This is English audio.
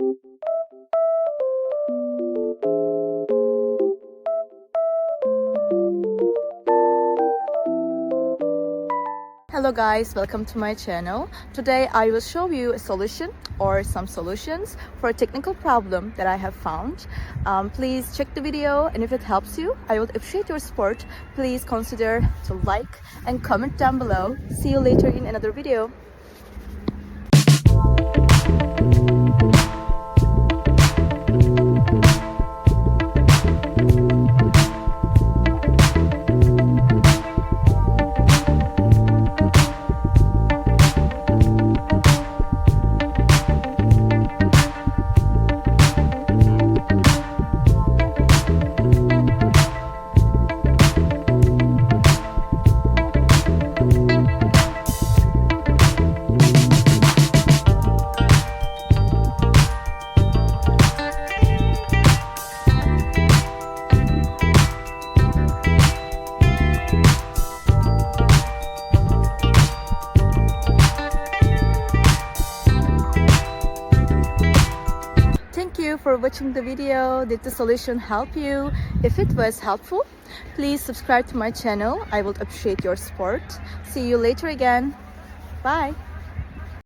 Hello guys, welcome to my channel. Today I will show you a solution or some solutions for a technical problem that I have found. Please check the video, and if it helps you, I would appreciate your support. Please consider to like and comment down below. See you later in another video. Thank you for watching the video. Did the solution help you? If it was helpful, please subscribe to my channel. I would appreciate your support. See you later again. Bye.